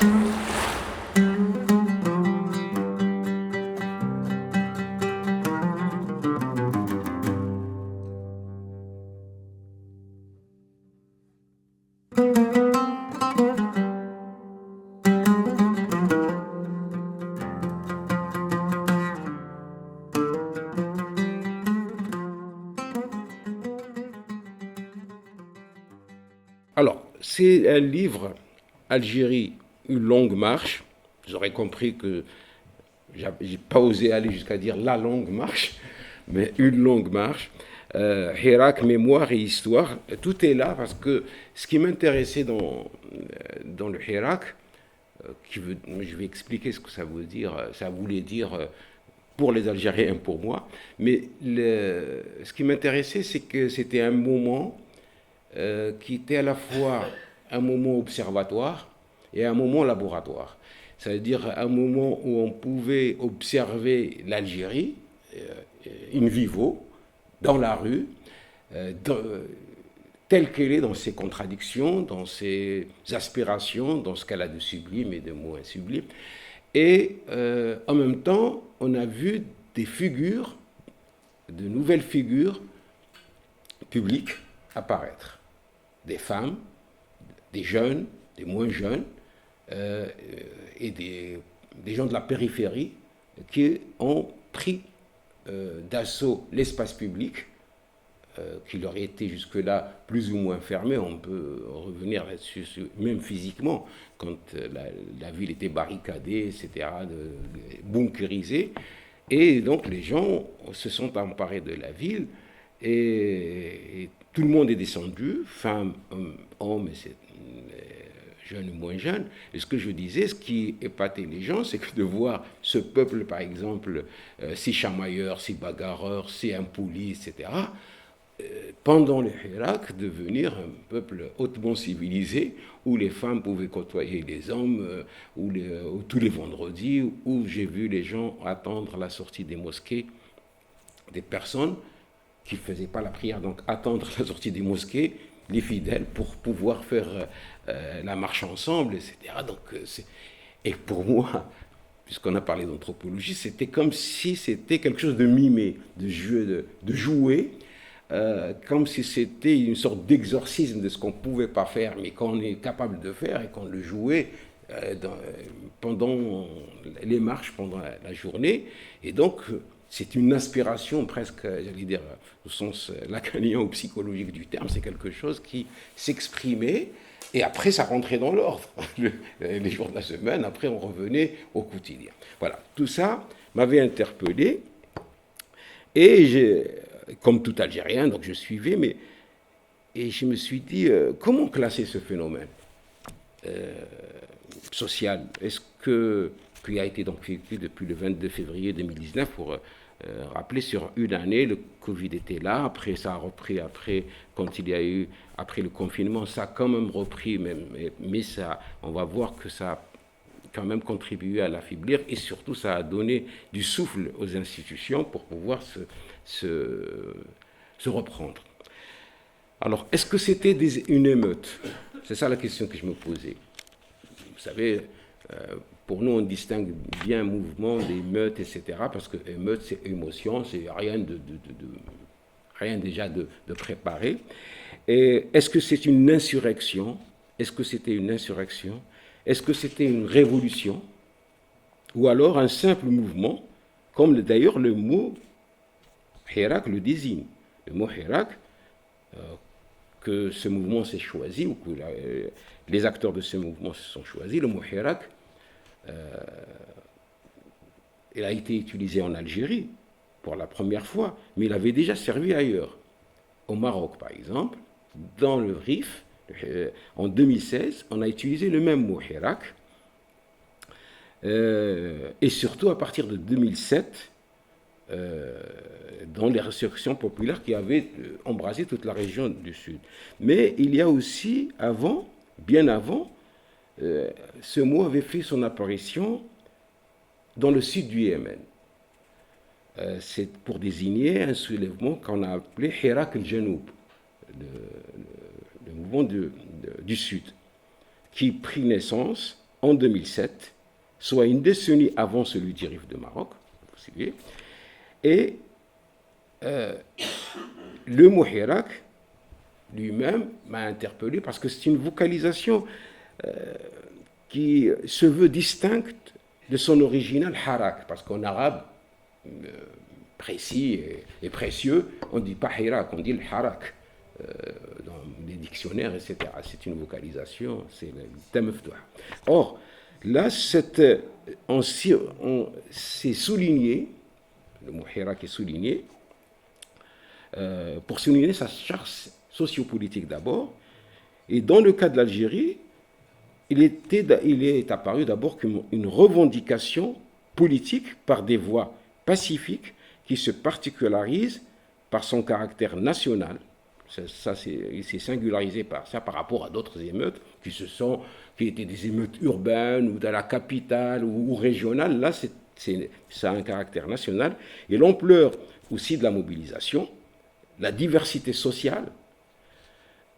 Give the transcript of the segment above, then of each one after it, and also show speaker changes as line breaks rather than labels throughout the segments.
Alors, c'est un livre, Algérie, une longue marche. Vous aurez compris que j'ai pas osé aller jusqu'à dire la longue marche, mais une longue marche. Hirak, mémoire et histoire, tout est là parce que ce qui m'intéressait dans le Hirak, je vais expliquer ce que ça veut dire, ça voulait dire pour les Algériens, pour moi, mais ce qui m'intéressait, c'est que c'était un moment qui était à la fois un moment observatoire et un moment laboratoire. C'est-à-dire un moment où on pouvait observer l'Algérie, in vivo, dans la rue, telle qu'elle est dans ses contradictions, dans ses aspirations, dans ce qu'elle a de sublime et de moins sublime. Et en même temps, on a vu des figures, de nouvelles figures publiques apparaître. Des femmes, des jeunes, des moins jeunes, et des gens de la périphérie qui ont pris d'assaut l'espace public qui leur était jusque-là plus ou moins fermé. On peut revenir là-dessus, même physiquement, quand la ville était barricadée, etc., bunkérisée. Et donc les gens se sont emparés de la ville et tout le monde est descendu, femmes, hommes, jeunes ou moins jeunes. Et ce que je disais, ce qui épatait les gens, c'est que de voir ce peuple, par exemple, si chamailleur, si bagarreur, si impoli, etc., pendant le Hirak, devenir un peuple hautement civilisé, où les femmes pouvaient côtoyer les hommes, où tous les vendredis, où j'ai vu les gens attendre la sortie des mosquées, des personnes qui ne faisaient pas la prière, donc attendre la sortie des mosquées, les fidèles, pour pouvoir faire la marche ensemble, etc. Donc, et pour moi, puisqu'on a parlé d'anthropologie, c'était comme si c'était quelque chose de mimé, de jouer, comme si c'était une sorte d'exorcisme de ce qu'on ne pouvait pas faire, mais qu'on est capable de faire et qu'on le jouait pendant les marches, pendant la journée. Et donc, c'est une aspiration presque, j'allais dire, au sens lacanien ou psychologique du terme, c'est quelque chose qui s'exprimait et après ça rentrait dans l'ordre. Les jours de la semaine, après on revenait au quotidien. Voilà, tout ça m'avait interpellé et comme tout Algérien, donc je suivais, et je me suis dit, comment classer ce phénomène social? Est-ce qui a été donc vécu depuis le 22 février 2019 pour rappeler sur une année, le Covid était là, après ça a repris, quand il y a eu, après le confinement, ça a quand même repris, mais ça, on va voir que ça a quand même contribué à l'affaiblir et surtout ça a donné du souffle aux institutions pour pouvoir se reprendre. Alors, est-ce que c'était une émeute? C'est ça la question que je me posais. Vous savez, pour nous, on distingue bien mouvement d'émeute, etc., parce que émeute, c'est émotion, c'est rien déjà de préparé. Et est-ce que c'est une insurrection? Est-ce que c'était une insurrection? Est-ce que c'était une révolution? Ou alors un simple mouvement, comme d'ailleurs le mot Hirak le désigne. Le mot Hirak, que ce mouvement s'est choisi, ou que les acteurs de ce mouvement se sont choisis, le mot Hirak, il a été utilisé en Algérie pour la première fois, mais il avait déjà servi ailleurs. Au Maroc, par exemple, dans le Rif, en 2016, on a utilisé le même mot Hirak, et surtout à partir de 2007, dans les résurrections populaires qui avaient embrasé toute la région du Sud. Mais il y a aussi, bien avant, ce mot avait fait son apparition dans le sud du Yémen. C'est pour désigner un soulèvement qu'on a appelé Hirak el-Janoub, le mouvement du sud, qui prit naissance en 2007, soit une décennie avant celui du Rif de Maroc, vous suivez, et le mot Hirak lui-même m'a interpellé parce que c'est une vocalisation qui se veut distincte de son original Harak, parce qu'en arabe, précis et précieux, on ne dit pas Hirak, on dit le Harak. Dans les dictionnaires, etc. C'est une vocalisation, c'est le tamafdouh. Or, là, c'est souligné, le mot Hirak est souligné, pour souligner sa charge sociopolitique d'abord, et dans le cas de l'Algérie, il est apparu d'abord comme une revendication politique par des voies pacifiques qui se particularisent par son caractère national. Ça, il s'est singularisé par ça par rapport à d'autres émeutes qui étaient des émeutes urbaines ou de la capitale ou régionales. Là, ça a un caractère national. Et l'ampleur aussi de la mobilisation, la diversité sociale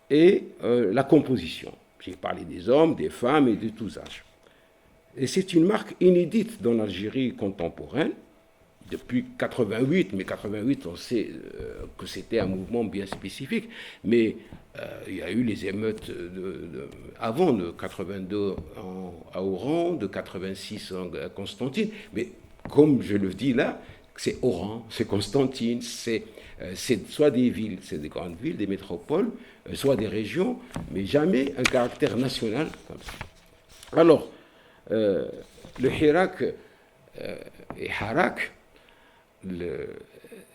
et la composition. J'ai parlé des hommes, des femmes et de tous âges. Et c'est une marque inédite dans l'Algérie contemporaine, depuis 88, mais 88, on sait que c'était un mouvement bien spécifique, mais il y a eu les émeutes avant, de 82 à Oran, de 86 à Constantine, mais comme je le dis là, c'est Oran, c'est Constantine, c'est soit des villes, c'est des grandes villes, des métropoles, soit des régions, mais jamais un caractère national comme ça. Alors, le Hirak et Harak,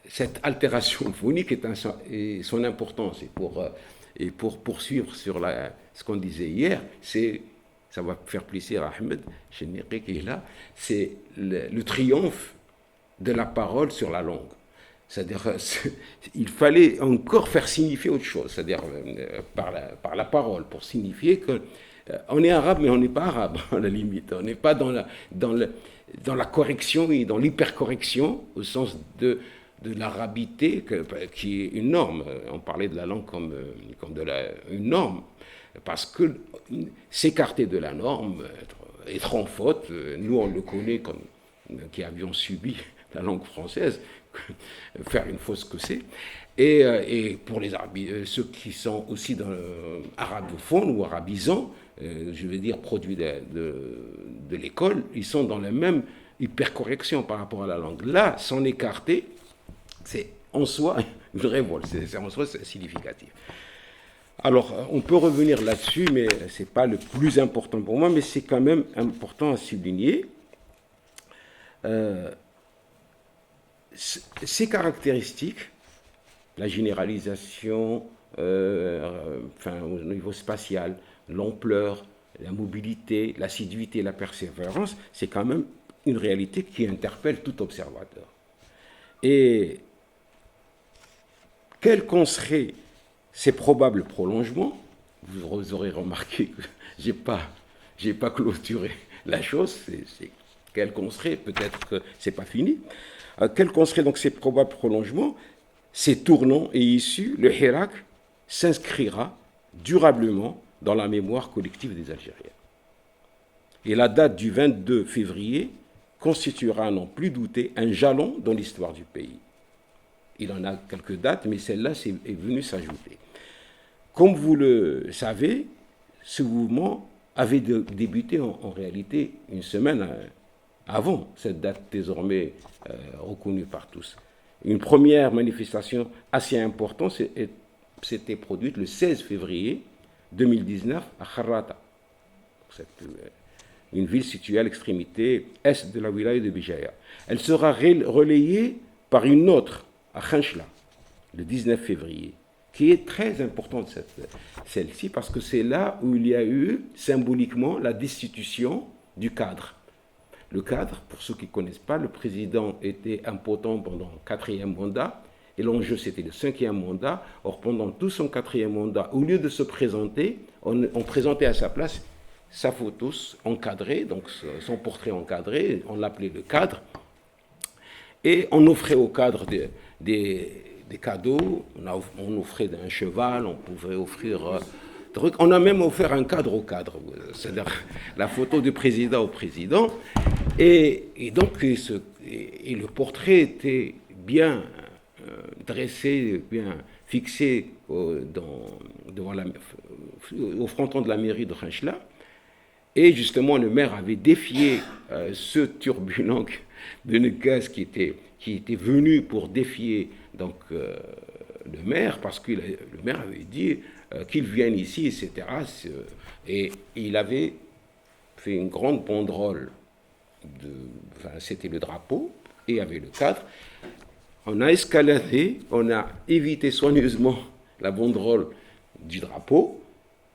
cette altération phonique et son importance, et pour poursuivre sur ce qu'on disait hier, ça va faire plaisir à Ahmed Cheniri qui est là, c'est le triomphe de la parole sur la langue. C'est-à-dire, il fallait encore faire signifier autre chose, c'est-à-dire par la parole, pour signifier qu'on est arabe, mais on n'est pas arabe, à la limite. On n'est pas dans la correction et dans l'hypercorrection, au sens de l'arabité, qui est une norme. On parlait de la langue comme une norme, parce que s'écarter de la norme, être en faute, nous on le connaît comme qui avions subi la langue française, faire une fausse que c'est. Et pour les ceux qui sont aussi dans arabophones ou arabisants, je veux dire produits de l'école, ils sont dans la même hypercorrection par rapport à la langue. Là, s'en écarter, c'est en soi une révolte, c'est en soi significatif. Alors, on peut revenir là-dessus, mais ce n'est pas le plus important pour moi, mais c'est quand même important à souligner. Ces caractéristiques, la généralisation, au niveau spatial, l'ampleur, la mobilité, l'assiduité, la persévérance, c'est quand même une réalité qui interpelle tout observateur. Et quels qu'en seraient ces probables prolongements, vous aurez remarqué que je n'ai pas clôturé la chose, c'est quels qu'en seraient, peut-être que ce n'est pas fini, quels qu'en seraient donc ces probables prolongements, ces tournants et issus, le Hirak s'inscrira durablement dans la mémoire collective des Algériens. Et la date du 22 février constituera, à n'en plus douter, un jalon dans l'histoire du pays. Il en a quelques dates, mais celle-là est venue s'ajouter. Comme vous le savez, ce mouvement avait débuté en réalité une semaine avant cette date désormais reconnue par tous. Une première manifestation assez importante s'était produite le 16 février 2019 à Kharrata, une ville située à l'extrémité est de la wilaya de Bijaya. Elle sera relayée par une autre à Khanchla, le 19 février, qui est très importante, celle-ci, parce que c'est là où il y a eu symboliquement la destitution du cadre. Le cadre, pour ceux qui ne connaissent pas, le président était impotent pendant le 4e mandat, et l'enjeu c'était le 5e mandat. Or, pendant tout son 4e mandat, au lieu de se présenter, on présentait à sa place sa photo encadrée, donc son portrait encadré, on l'appelait le cadre, et on offrait au cadre des cadeaux, on offrait un cheval, on pouvait offrir On a même offert un cadre au cadre, c'est-à-dire la photo du président au président. Et donc, le portrait était bien dressé, bien fixé au fronton de la mairie de Khenchela. Et justement, le maire avait défié ce turbulent de Nekez qui était venu pour défier donc, le maire, parce que le maire avait dit qu'il vienne ici, etc. Et il avait fait une grande banderole, c'était le drapeau, et il y avait le cadre. On a escaladé, on a évité soigneusement la banderole du drapeau,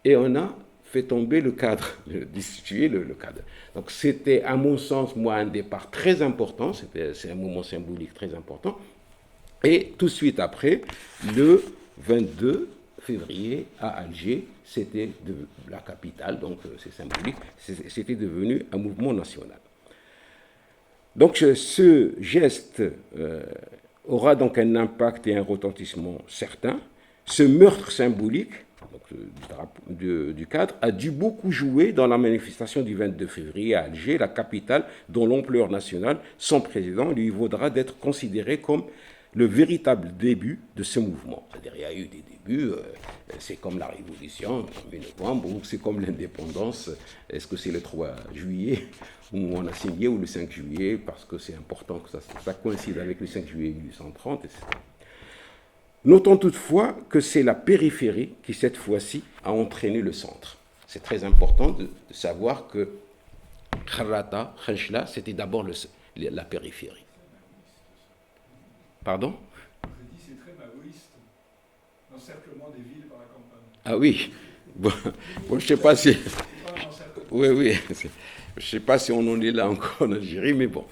et on a fait tomber le cadre, destituer le cadre. Donc c'était, à mon sens, moi, un départ très important, c'est un moment symbolique très important. Et tout de suite après, le 22 février, à Alger, c'était la capitale, donc c'est symbolique, c'était devenu un mouvement national. Donc ce geste aura donc un impact et un retentissement certain. Ce meurtre symbolique du cadre a dû beaucoup jouer dans la manifestation du 22 février à Alger, la capitale dont l'ampleur nationale, son président, lui vaudra d'être considéré comme le véritable début de ce mouvement. C'est-à-dire il y a eu des débuts, c'est comme la Révolution en 8 novembre, ou c'est comme l'indépendance, est-ce que c'est le 3 juillet où on a signé, ou le 5 juillet, parce que c'est important que ça coïncide avec le 5 juillet 1830, etc. Notons toutefois que c'est la périphérie qui, cette fois-ci, a entraîné le centre. C'est très important de savoir que Kharrata, Khenchela, c'était d'abord la périphérie. Pardon ?
Je dis c'est très maoïste, l'encerclement des villes par la campagne.
Ah oui, bon, je ne sais pas si... Oui, je ne sais pas si on en est là encore en Algérie, mais bon.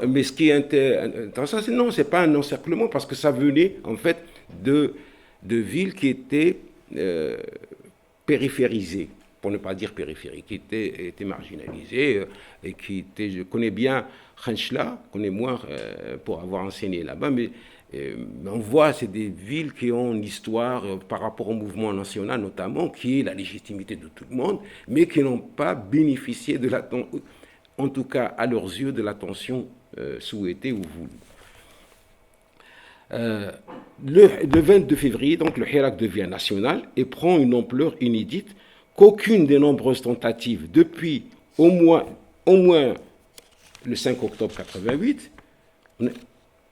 Mais ce qui est intéressant, non, ce n'est pas un encerclement, parce que ça venait, en fait, de villes qui étaient périphérisées, pour ne pas dire périphériques, qui étaient marginalisées, et qui étaient... Je connais bien Khenchela, je connais moins pour avoir enseigné là-bas, mais on voit, c'est des villes qui ont une histoire par rapport au mouvement national notamment, qui est la légitimité de tout le monde, mais qui n'ont pas bénéficié de l'attention, en tout cas à leurs yeux, de l'attention souhaitée ou voulue. Le 22 février, donc, le Hirak devient national et prend une ampleur inédite qu'aucune des nombreuses tentatives depuis au moins le 5 octobre 88,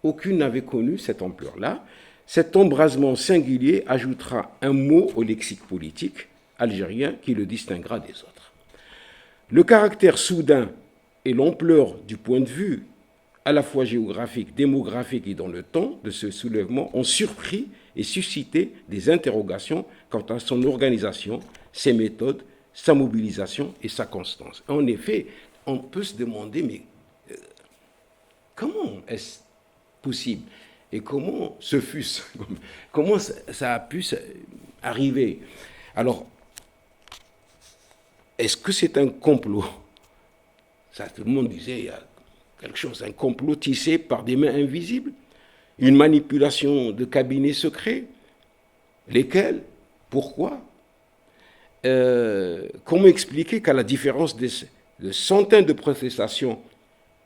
aucune n'avait connu cette ampleur-là. Cet embrasement singulier ajoutera un mot au lexique politique algérien qui le distinguera des autres. Le caractère soudain et l'ampleur du point de vue à la fois géographique, démographique et dans le temps de ce soulèvement ont surpris et suscité des interrogations quant à son organisation, ses méthodes, sa mobilisation et sa constance. En effet, on peut se demander, mais comment est-ce possible et comment ce fut-ce, comment ça a pu arriver? Alors, est-ce que c'est un complot? Ça, tout le monde disait, il y a quelque chose, un complot tissé par des mains invisibles, une manipulation de cabinets secrets. Lesquels? Pourquoi? Comment expliquer qu'à la différence de centaines de protestations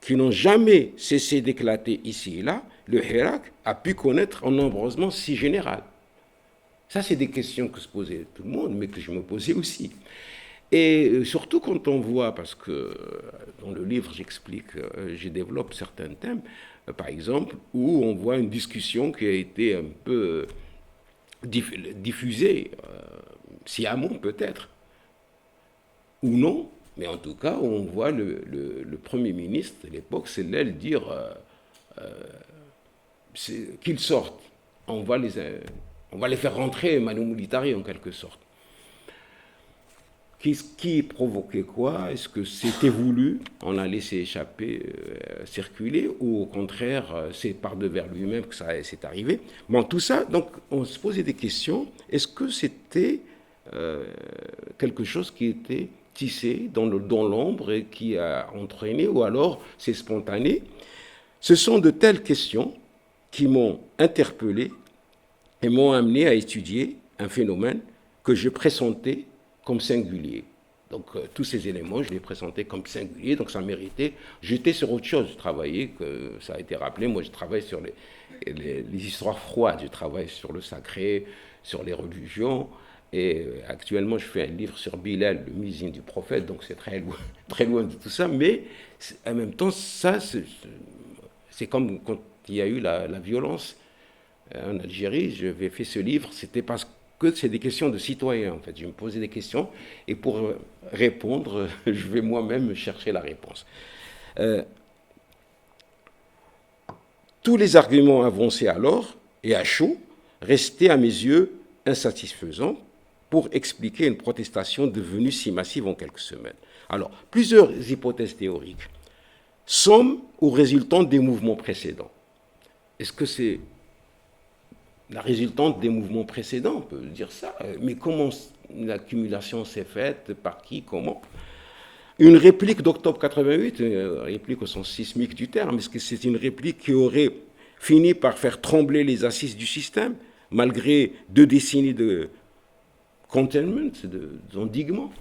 qui n'ont jamais cessé d'éclater ici et là, le Hirak a pu connaître un embrasement si général? Ça, c'est des questions que se posait tout le monde, mais que je me posais aussi. Et surtout quand on voit, parce que dans le livre j'explique, je développe certains thèmes, par exemple, où on voit une discussion qui a été un peu diffusée, sciemment peut-être, ou non, mais en tout cas, on voit le Premier ministre de l'époque, Sellel, dire qu'ils sortent, on va les faire rentrer manu militari en quelque sorte. Qui provoquait quoi? Est-ce que c'était voulu? On a laissé échapper, circuler, ou au contraire, c'est par devers lui-même que ça s'est arrivé? Bon, tout ça, donc, on se posait des questions. Est-ce que c'était quelque chose qui était tissé dans l'ombre et qui a entraîné, ou alors c'est spontané? Ce sont de telles questions qui m'ont interpellé et m'ont amené à étudier un phénomène que je pressentais comme singuliers. Donc tous ces éléments, je les présentais comme singuliers, donc ça méritait. J'étais sur autre chose, je travaillais, que ça a été rappelé, moi je travaille sur les histoires froides, je travaille sur le sacré, sur les religions, et actuellement je fais un livre sur Bilal, le muezzin du prophète, donc c'est très loin de tout ça, mais en même temps, ça, c'est comme quand il y a eu la violence en Algérie, j'avais fait ce livre, c'était parce que c'est des questions de citoyens, en fait. Je me posais des questions, et pour répondre, je vais moi-même chercher la réponse. Tous les arguments avancés alors, et à chaud, restaient à mes yeux insatisfaisants pour expliquer une protestation devenue si massive en quelques semaines. Alors, plusieurs hypothèses théoriques, somme ou résultant des mouvements précédents. Est-ce que c'est la résultante des mouvements précédents, on peut dire ça, mais comment l'accumulation s'est faite, par qui, comment? Une réplique d'octobre 88, une réplique au sens sismique du terme, est-ce que c'est une réplique qui aurait fini par faire trembler les assises du système, malgré 2 décennies de containment, d'endiguement?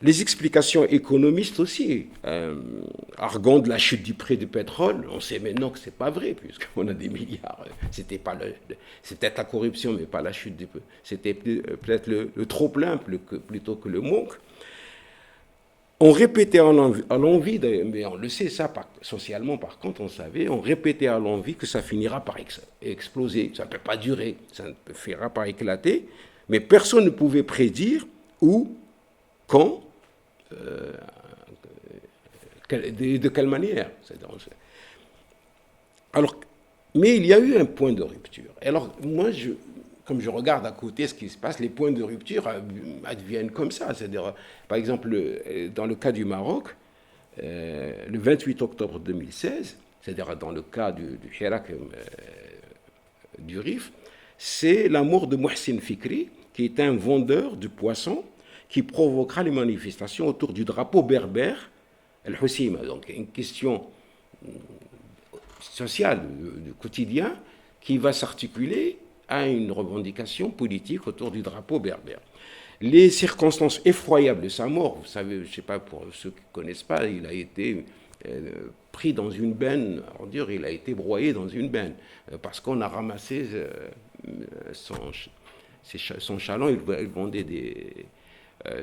Les explications économistes aussi, arguant de la chute du prix du pétrole, on sait maintenant que ce n'est pas vrai, puisqu'on a des milliards. C'est peut-être la corruption, mais pas la chute du prix. C'était peut-être le trop-plein plutôt que le manque. On répétait à l'envi, mais on le sait ça socialement, par contre, on savait, on répétait à l'envi que ça finira par exploser. Ça ne peut pas durer, ça ne finira par éclater, mais personne ne pouvait prédire où, quand, de quelle manière. Alors, mais il y a eu un point de rupture. Alors, moi, comme je regarde à côté ce qui se passe, les points de rupture adviennent comme ça. C'est-à-dire, par exemple, dans le cas du Maroc, le 28 octobre 2016, c'est-à-dire dans le cas du Hirak du Rif, c'est la mort de Mohsin Fikri, qui est un vendeur de poissons qui provoquera les manifestations autour du drapeau berbère, Al-Husima. Donc une question sociale, du quotidien, qui va s'articuler à une revendication politique autour du drapeau berbère. Les circonstances effroyables de sa mort, vous savez, je ne sais pas, pour ceux qui ne connaissent pas, il a été pris dans une benne, on dirait, il a été broyé dans une benne, parce qu'on a ramassé son chaland, il vendait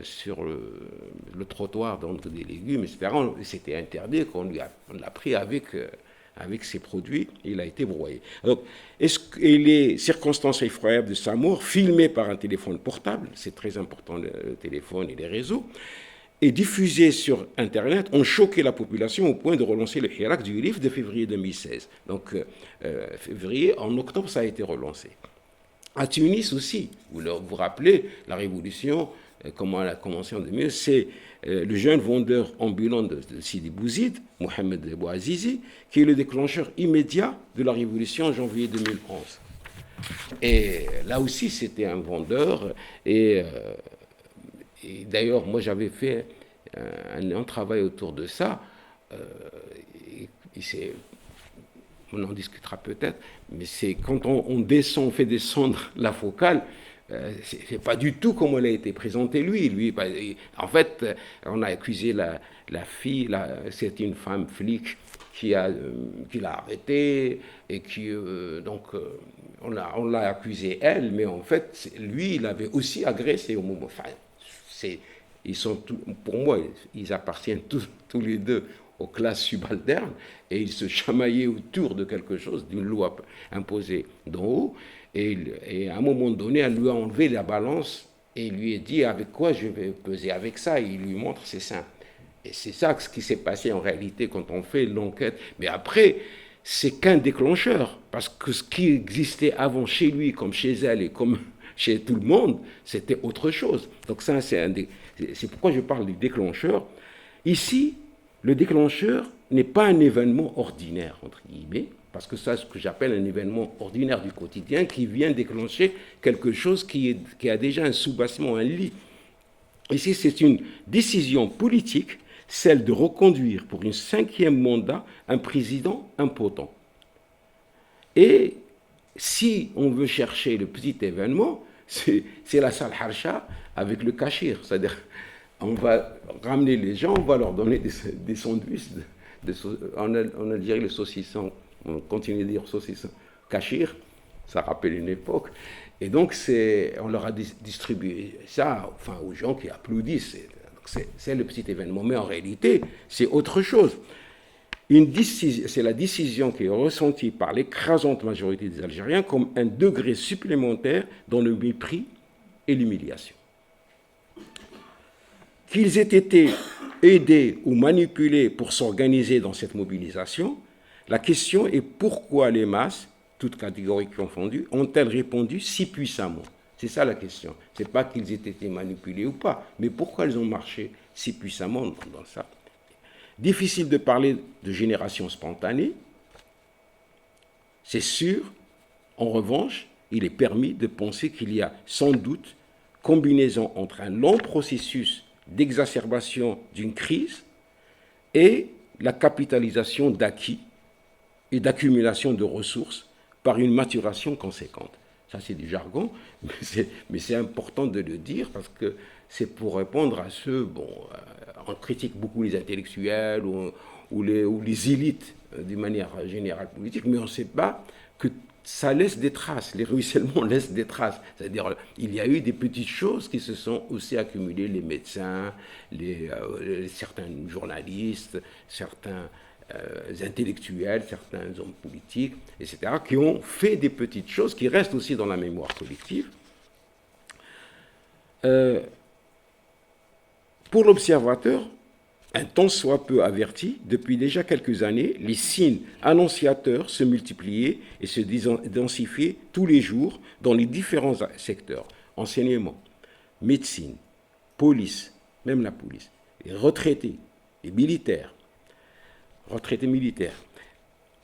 sur le trottoir donc des légumes, etc. C'était interdit, on l'a pris avec ses produits, il a été broyé. Donc, et les circonstances effroyables de sa mort, filmées par un téléphone portable, c'est très important le téléphone et les réseaux, et diffusées sur Internet, ont choqué la population au point de relancer le Hirak du Rif de février 2016. Donc, en octobre, ça a été relancé. À Tunis aussi, vous vous rappelez, la révolution, comment elle a commencé en 2000, c'est le jeune vendeur ambulant de Sidi Bouzid, Mohamed Bouazizi, qui est le déclencheur immédiat de la révolution en janvier 2011. Et là aussi, c'était un vendeur. Et d'ailleurs, moi, j'avais fait un travail autour de ça. On en discutera peut-être, mais c'est quand on fait descendre la focale, c'est pas du tout comme elle a été présentée lui. En fait, on a accusé la fille, c'est une femme flic qui l'a arrêtée et qui on l'a accusé elle, mais en fait lui il avait aussi agressé au moment. Enfin, pour moi ils appartiennent tous les deux aux classes subalternes, et ils se chamaillaient autour de quelque chose, d'une loi imposée d'en haut, et à un moment donné, elle lui a enlevé la balance, et il lui a dit, avec quoi je vais peser? Avec ça, et il lui montre ses seins. Et c'est ça ce qui s'est passé en réalité quand on fait l'enquête. Mais après, c'est qu'un déclencheur, parce que ce qui existait avant chez lui, comme chez elle, et comme chez tout le monde, c'était autre chose. Donc ça, c'est pourquoi je parle du déclencheur. Ici, le déclencheur n'est pas un événement ordinaire, entre guillemets, parce que c'est ce que j'appelle un événement ordinaire du quotidien qui vient déclencher quelque chose qui a déjà un soubassement, un lit. Ici, c'est une décision politique, celle de reconduire pour un 5e mandat un président impotent. Et si on veut chercher le petit événement, c'est la salle Harsha avec le kashir. C'est-à-dire, on va ramener les gens, on va leur donner des sandwichs. En Algérie, le saucisson, on continue de dire saucisson kashir, ça rappelle une époque. Et donc, on leur a distribué ça, enfin, aux gens qui applaudissent. C'est le petit événement. Mais en réalité, c'est autre chose. C'est la décision qui est ressentie par l'écrasante majorité des Algériens comme un degré supplémentaire dans le mépris et l'humiliation. Qu'ils aient été aidés ou manipulés pour s'organiser dans cette mobilisation, la question est pourquoi les masses, toutes catégories confondues, ont-elles répondu si puissamment? C'est ça la question. Ce n'est pas qu'ils aient été manipulés ou pas, mais pourquoi elles ont marché si puissamment dans ça? Difficile de parler de génération spontanée, c'est sûr. En revanche, il est permis de penser qu'il y a sans doute combinaison entre un long processus d'exacerbation d'une crise et la capitalisation d'acquis et d'accumulation de ressources par une maturation conséquente. Ça, c'est du jargon, mais c'est important de le dire parce que c'est pour répondre à ceux, on critique beaucoup les intellectuels ou les élites d'une manière générale politique, mais on ne sait pas que ça laisse des traces, les ruissellements laissent des traces. C'est-à-dire, il y a eu des petites choses qui se sont aussi accumulées, les médecins, certains journalistes, certains intellectuels, certains hommes politiques, etc., qui ont fait des petites choses qui restent aussi dans la mémoire collective. Pour l'observateur, un tant soit peu averti, depuis déjà quelques années, les signes annonciateurs se multipliaient et se densifiaient tous les jours dans les différents secteurs. Enseignement, médecine, police, même la police, les retraités, les militaires,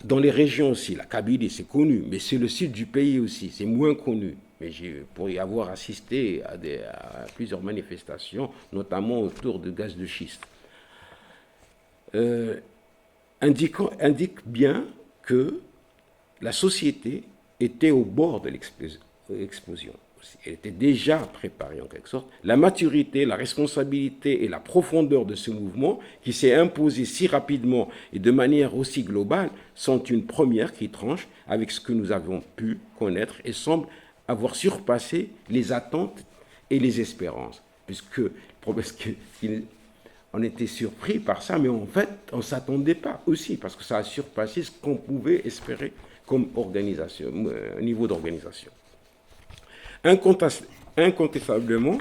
Dans les régions aussi, la Kabylie, c'est connu, mais c'est le sud du pays aussi, c'est moins connu. Mais pour y avoir assisté à plusieurs manifestations, notamment autour de gaz de schiste. Indique bien que la société était au bord de l'explosion. Elle était déjà préparée en quelque sorte. La maturité, la responsabilité et la profondeur de ce mouvement qui s'est imposé si rapidement et de manière aussi globale sont une première qui tranche avec ce que nous avons pu connaître et semble avoir surpassé les attentes et les espérances. On était surpris par ça, mais en fait, on ne s'attendait pas aussi, parce que ça a surpassé ce qu'on pouvait espérer comme organisation, niveau d'organisation. Incontestablement,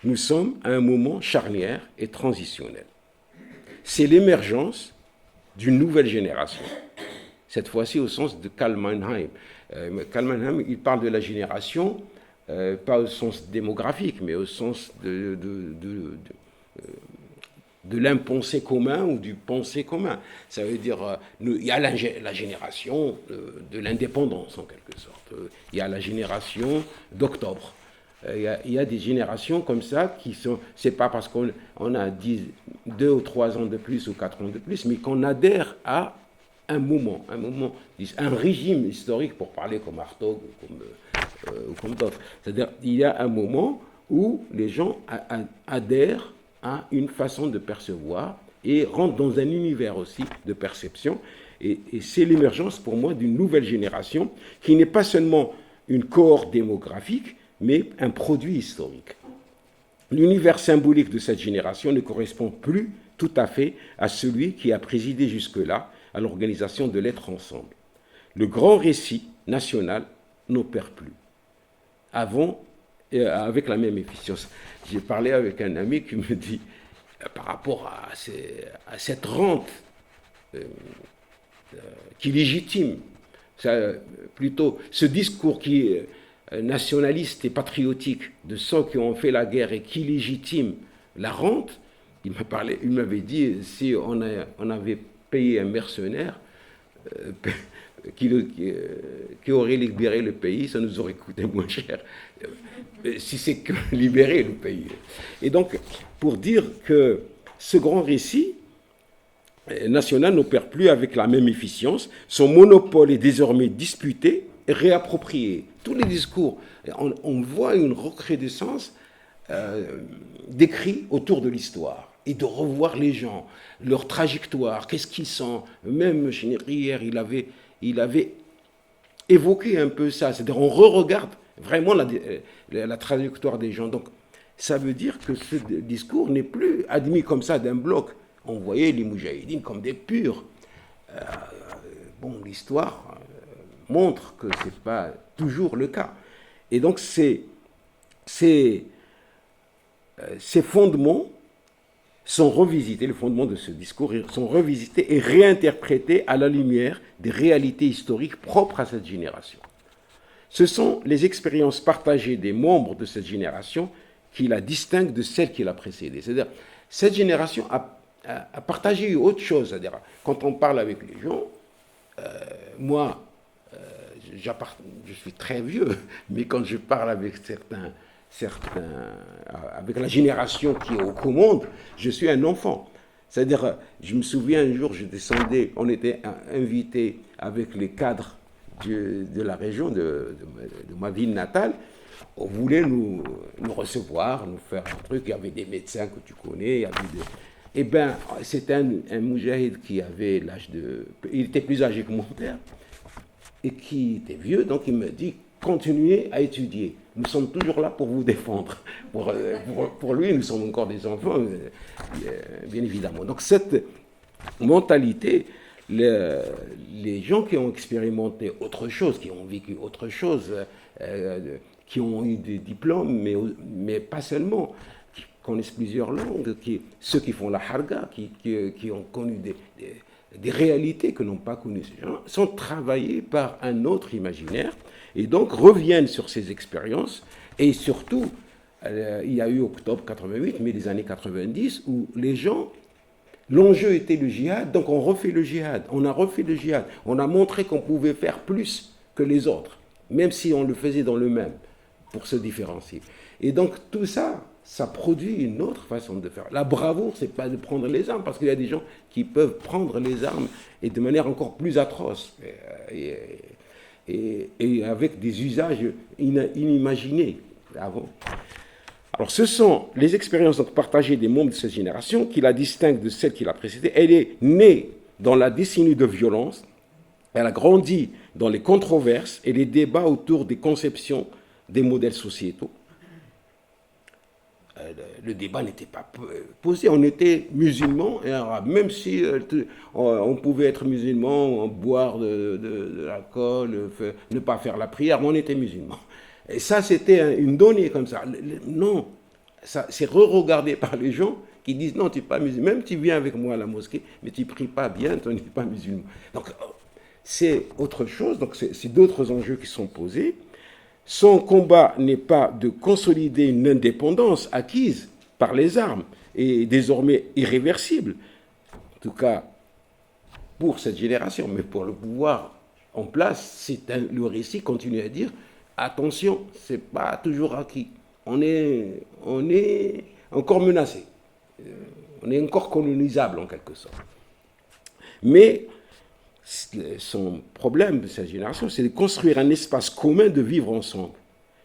nous sommes à un moment charnière et transitionnel. C'est l'émergence d'une nouvelle génération, cette fois-ci au sens de Karl Mannheim. Karl Mannheim, il parle de la génération, pas au sens démographique, mais au sens de l'impensé commun ou du pensé commun. Ça veut dire, il y a la génération de l'indépendance, en quelque sorte. Il y a la génération d'octobre. Il y a des générations comme ça qui sont... C'est pas parce qu'on a 2 ou 3 ans de plus ou 4 ans de plus, mais qu'on adhère à un moment, un régime historique, pour parler comme Hartog ou comme d'autres. C'est-à-dire, il y a un moment où les gens adhèrent à une façon de percevoir et rentrent dans un univers aussi de perception. Et c'est l'émergence pour moi d'une nouvelle génération qui n'est pas seulement une cohorte démographique, mais un produit historique. L'univers symbolique de cette génération ne correspond plus tout à fait à celui qui a présidé jusque-là à l'organisation de l'être ensemble. Le grand récit national n'opère plus. Avec la même efficience. J'ai parlé avec un ami qui me dit, par rapport à cette rente qui légitime, plutôt ce discours qui est nationaliste et patriotique de ceux qui ont fait la guerre et qui légitime la rente, il m'avait dit, si on avait payé un mercenaire qui aurait libéré le pays, ça nous aurait coûté moins cher, si c'est que libérer le pays. Et donc, pour dire que ce grand récit national n'opère plus avec la même efficience, son monopole est désormais disputé réappropriés. Tous les discours, on voit une recrudescence d'écrits autour de l'histoire et de revoir les gens, leur trajectoire, qu'est-ce qu'ils sont. Même Chineri, hier, il avait évoqué un peu ça. C'est-à-dire, on re-regarde vraiment la trajectoire des gens. Donc, ça veut dire que ce discours n'est plus admis comme ça d'un bloc. On voyait les Moudjahidines comme des purs. L'histoire montre que ce n'est pas toujours le cas. Et donc, ces fondements sont revisités, les fondements de ce discours sont revisités et réinterprétés à la lumière des réalités historiques propres à cette génération. Ce sont les expériences partagées des membres de cette génération qui la distinguent de celle qui l'a précédée. C'est-à-dire, cette génération a partagé autre chose. C'est-à-dire, quand on parle avec les gens, moi, je suis très vieux, mais quand je parle avec certains, avec la génération qui est aux commandes, je suis un enfant. C'est-à-dire, je me souviens un jour, je descendais, on était invité avec les cadres de la région, de ma ville natale. On voulait nous recevoir, nous faire un truc. Il y avait des médecins que tu connais. Eh bien, c'était un moudjahid qui avait l'âge de... Il était plus âgé que mon père et qui était vieux, donc il me dit, continuez à étudier. Nous sommes toujours là pour vous défendre. Pour lui, nous sommes encore des enfants, bien évidemment. Donc cette mentalité, les gens qui ont expérimenté autre chose, qui ont vécu autre chose, qui ont eu des diplômes, mais pas seulement, qui connaissent plusieurs langues, ceux qui font la harga, qui ont connu des réalités que n'ont pas connues ces gens, sont travaillés par un autre imaginaire et donc reviennent sur ces expériences. Et surtout, il y a eu octobre 88, mais les années 90, où les gens, l'enjeu était le djihad, donc on refait le djihad, on a refait le djihad, on a montré qu'on pouvait faire plus que les autres, même si on le faisait dans le même, pour se différencier. Et donc tout ça, ça produit une autre façon de faire. La bravoure, c'est pas de prendre les armes, parce qu'il y a des gens qui peuvent prendre les armes et de manière encore plus atroce, et avec des usages inimaginés avant. Alors ce sont les expériences partagées des membres de cette génération qui la distinguent de celle qui l'a précédée. Elle est née dans la décennie de violence, elle a grandi dans les controverses et les débats autour des conceptions des modèles sociétaux. Le débat n'était pas posé, on était musulmans et arabes. Même si on pouvait être musulman, boire de l'alcool, ne pas faire la prière, mais on était musulmans. Et ça, c'était une donnée comme ça. Non, ça, c'est re-regardé par les gens qui disent non, tu n'es pas musulman. Même tu viens avec moi à la mosquée, mais tu ne pries pas bien, tu n'es pas musulman. Donc, c'est autre chose, donc c'est d'autres enjeux qui sont posés. Son combat n'est pas de consolider une indépendance acquise par les armes et désormais irréversible, en tout cas pour cette génération, mais pour le pouvoir en place, le récit continue à dire attention, ce n'est pas toujours acquis. On est encore menacé, on est encore colonisable en quelque sorte. Mais son problème de cette génération, c'est de construire un espace commun de vivre ensemble.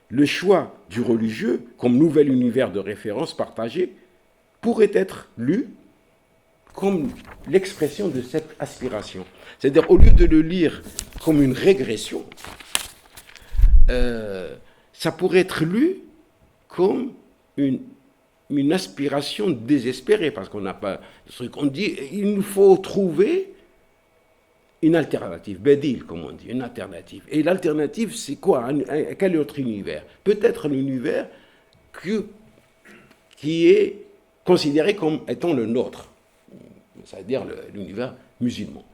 Le choix du religieux comme nouvel univers de référence partagé pourrait être lu comme l'expression de cette aspiration. C'est-à-dire, au lieu de le lire comme une régression, ça pourrait être lu comme une aspiration désespérée, parce qu'on n'a pas ce truc. On dit, il nous faut trouver une alternative, bedil, comme on dit, une alternative. Et l'alternative, c'est quoi? Quel autre univers? Peut-être un univers qui est considéré comme étant le nôtre, c'est-à-dire l'univers musulman.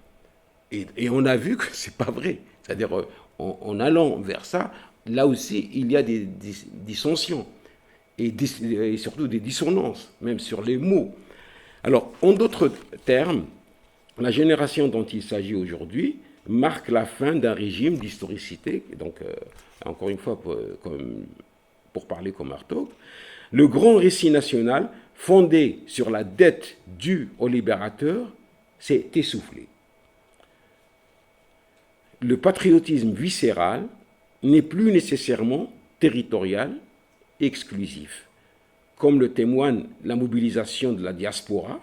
Et on a vu que ce n'est pas vrai. C'est-à-dire, en allant vers ça, là aussi, il y a des dissensions et surtout des dissonances, même sur les mots. Alors, en d'autres termes, la génération dont il s'agit aujourd'hui marque la fin d'un régime d'historicité, donc encore une fois pour parler comme Hartog, le grand récit national fondé sur la dette due aux libérateurs s'est essoufflé. Le patriotisme viscéral n'est plus nécessairement territorial et exclusif, comme le témoigne la mobilisation de la diaspora,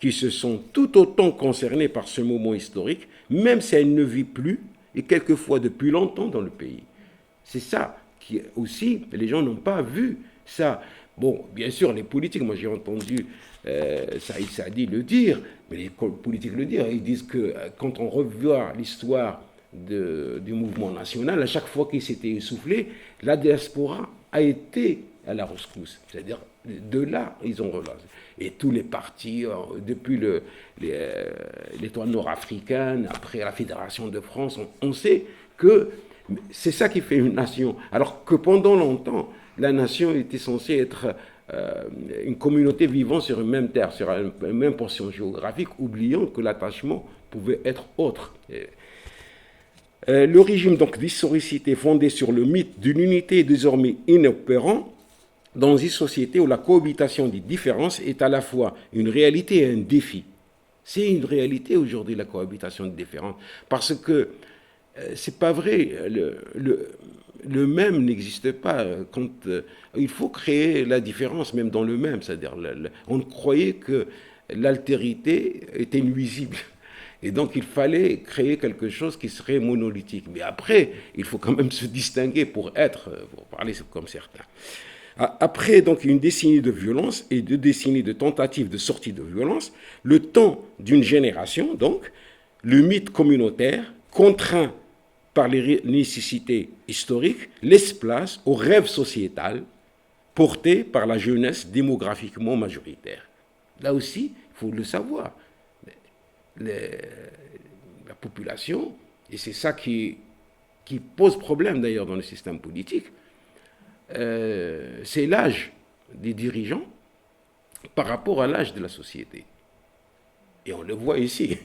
qui se sont tout autant concernés par ce moment historique, même si elle ne vit plus, et quelquefois depuis longtemps dans le pays. C'est ça qui aussi, les gens n'ont pas vu ça. Bon, bien sûr, les politiques, moi j'ai entendu Saïd Saadi le dire, mais les politiques le disent, ils disent que quand on revoit l'histoire du mouvement national, à chaque fois qu'il s'était essoufflé, la diaspora a été à la rescousse. C'est-à-dire, de là, ils ont relancé. Et tous les partis, depuis l'Étoile nord-africaine, après la Fédération de France, on sait que c'est ça qui fait une nation. Alors que pendant longtemps, la nation était censée être une communauté vivant sur une même terre, sur une même portion géographique, oubliant que l'attachement pouvait être autre. Le régime donc d'historicité fondé sur le mythe d'une unité est désormais inopérant dans une société où la cohabitation des différences est à la fois une réalité et un défi. C'est une réalité aujourd'hui, la cohabitation des différences, parce que c'est pas vrai, le même n'existe pas. Quand, il faut créer la différence même dans le même, c'est-à-dire on croyait que l'altérité était nuisible. Et donc, il fallait créer quelque chose qui serait monolithique. Mais après, il faut quand même se distinguer pour parler comme certains. Après donc une décennie de violence et 2 décennies de tentatives de sortie de violence, le temps d'une génération, donc, le mythe communautaire, contraint par les nécessités historiques, laisse place au rêve sociétal porté par la jeunesse démographiquement majoritaire. Là aussi, il faut le savoir. La population, et c'est ça qui pose problème d'ailleurs dans le système politique, c'est l'âge des dirigeants par rapport à l'âge de la société. Et on le voit ici.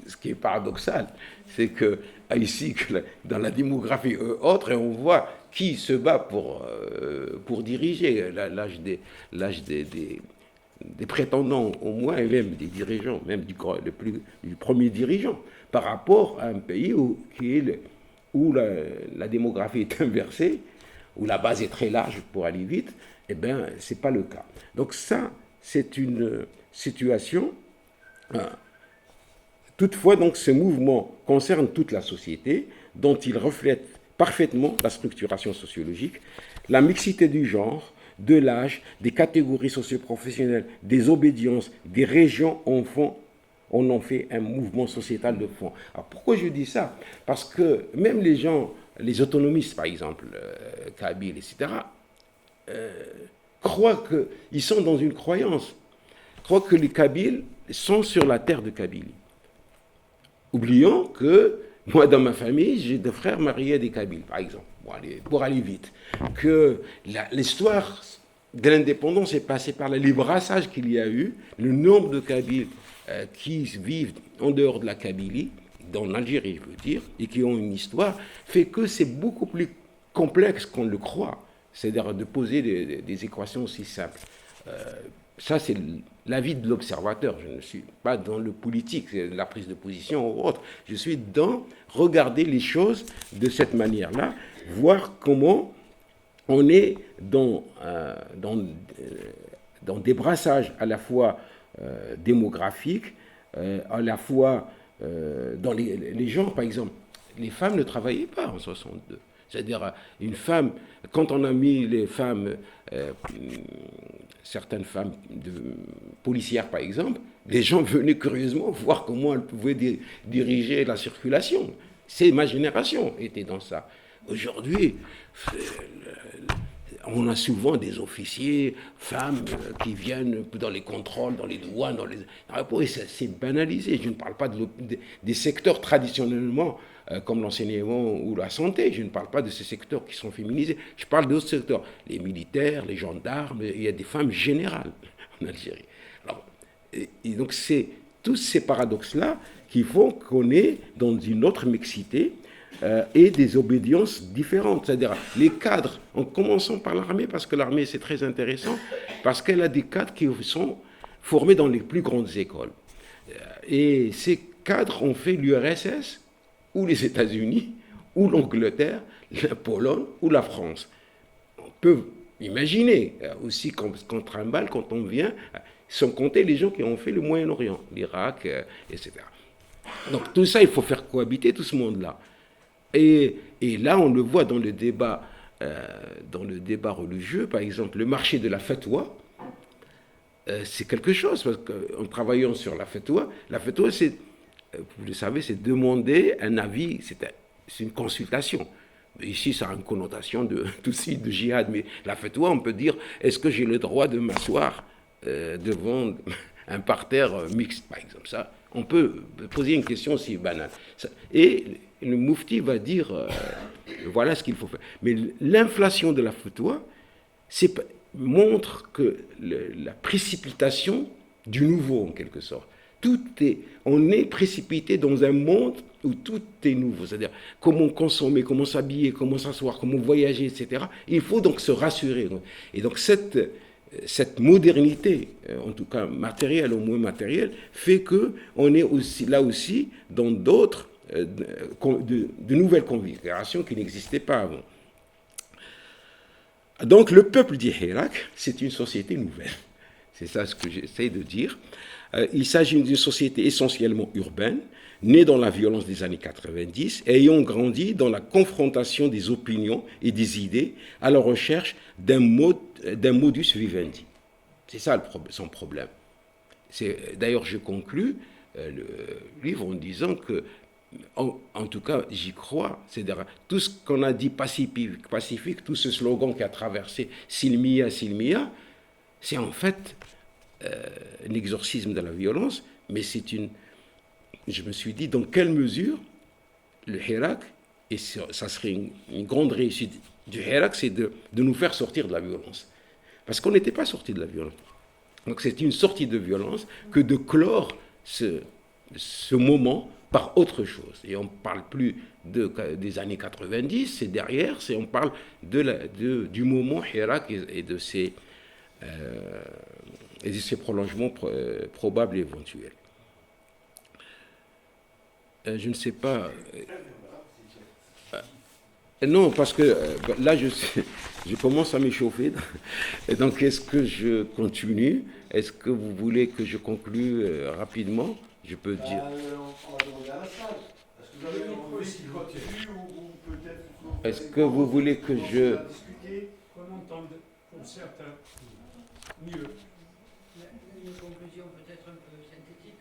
Ce qui est paradoxal, c'est que ici, dans la démographie autre, on voit qui se bat pour diriger l'âge des prétendants au moins, et même des dirigeants, même du premier dirigeant, par rapport à un pays où la démographie est inversée, où la base est très large pour aller vite. Eh bien, ce n'est pas le cas. Donc ça, c'est une situation... Toutefois, donc, ce mouvement concerne toute la société, dont il reflète parfaitement la structuration sociologique, la mixité du genre, de l'âge, des catégories socioprofessionnelles, des obédiences, des régions on en fait un mouvement sociétal de fond. Alors pourquoi je dis ça? Parce que même les gens, les autonomistes par exemple, Kabyles, etc., croient qu'ils sont dans une croyance, croient que les Kabyles sont sur la terre de Kabylie. Oublions que moi, dans ma famille, j'ai 2 frères mariés à des Kabyles, par exemple, pour aller vite. Que l'histoire de l'indépendance est passée par les brassages qu'il y a eu, le nombre de Kabyles qui vivent en dehors de la Kabylie, dans l'Algérie, je veux dire, et qui ont une histoire, fait que c'est beaucoup plus complexe qu'on le croit. C'est-à-dire de poser des équations aussi simples. Ça, c'est l'avis de l'observateur. Je ne suis pas dans le politique, la prise de position ou autre. Je suis dans regarder les choses de cette manière-là, voir comment on est dans des brassages à la fois démographiques, à la fois dans les gens, par exemple. Les femmes ne travaillaient pas en 62. C'est-à-dire, une femme, quand on a mis les femmes, certaines femmes policières par exemple, les gens venaient curieusement voir comment elles pouvaient diriger la circulation. C'est ma génération était dans ça. Aujourd'hui, on a souvent des officiers, femmes, qui viennent dans les contrôles, dans les douanes, c'est banalisé. Je ne parle pas des secteurs traditionnellement comme l'enseignement ou la santé. Je ne parle pas de ces secteurs qui sont féminisés. Je parle d'autres secteurs. Les militaires, les gendarmes, il y a des femmes générales en Algérie. Alors, et donc, c'est tous ces paradoxes-là qui font qu'on est dans une autre mixité et des obédiences différentes. C'est-à-dire les cadres, en commençant par l'armée, parce que l'armée, c'est très intéressant, parce qu'elle a des cadres qui sont formés dans les plus grandes écoles. Et ces cadres ont fait l'URSS ou les États-Unis ou l'Angleterre, la Pologne ou la France. On peut imaginer aussi qu'on trimballe quand on vient, sans compter les gens qui ont fait le Moyen-Orient, l'Irak, etc. Donc tout ça, il faut faire cohabiter tout ce monde-là. Et là, on le voit dans le débat religieux, par exemple, le marché de la fatwa, c'est quelque chose, parce qu'en travaillant sur la fatwa, c'est, vous le savez, c'est demander un avis, c'est une consultation. Ici, ça a une connotation de djihad, mais la fatwa, on peut dire, est-ce que j'ai le droit de m'asseoir devant un parterre mixte, par exemple. Ça, on peut poser une question aussi banale. Et le moufti va dire, voilà ce qu'il faut faire. Mais l'inflation de la fatwa montre que la précipitation du nouveau, en quelque sorte. On est précipité dans un monde où tout est nouveau, c'est-à-dire comment consommer, comment s'habiller, comment s'asseoir, comment voyager, etc. Il faut donc se rassurer. Et donc cette modernité, en tout cas matérielle ou moins matérielle, fait qu'on est aussi, là aussi dans d'autres, de nouvelles configurations qui n'existaient pas avant. Donc le peuple d'Irak, c'est une société nouvelle. C'est ça ce que j'essaie de dire. Il s'agit d'une société essentiellement urbaine, née dans la violence des années 90, ayant grandi dans la confrontation des opinions et des idées à la recherche d'un modus vivendi. C'est ça son problème. D'ailleurs, je conclus le livre en disant que, en tout cas, j'y crois. C'est-à-dire, tout ce qu'on a dit pacifique, tout ce slogan qui a traversé Silmiya, Silmiya, c'est en fait un exorcisme de la violence, mais je me suis dit, dans quelle mesure le Hirak, et ça serait une grande réussite du Hirak, c'est de nous faire sortir de la violence. Parce qu'on n'était pas sorti de la violence. Donc c'est une sortie de violence que de clore ce moment par autre chose. Et on ne parle plus des années 90, c'est derrière, on parle du moment Hirak et de ses prolongements probables et éventuels. Je ne sais pas. Non, parce que là, je commence à m'échauffer. Et donc, est-ce que je continue? Est-ce que vous voulez que je conclue rapidement? Je peux dire.
On va demander à la salle. Est-ce que vous avez envie qu'il continue ou peut-être.
Est-ce que vous voulez que je.
Qu'on entende pour certains mieux.
Une conclusion peut-être un peu synthétique.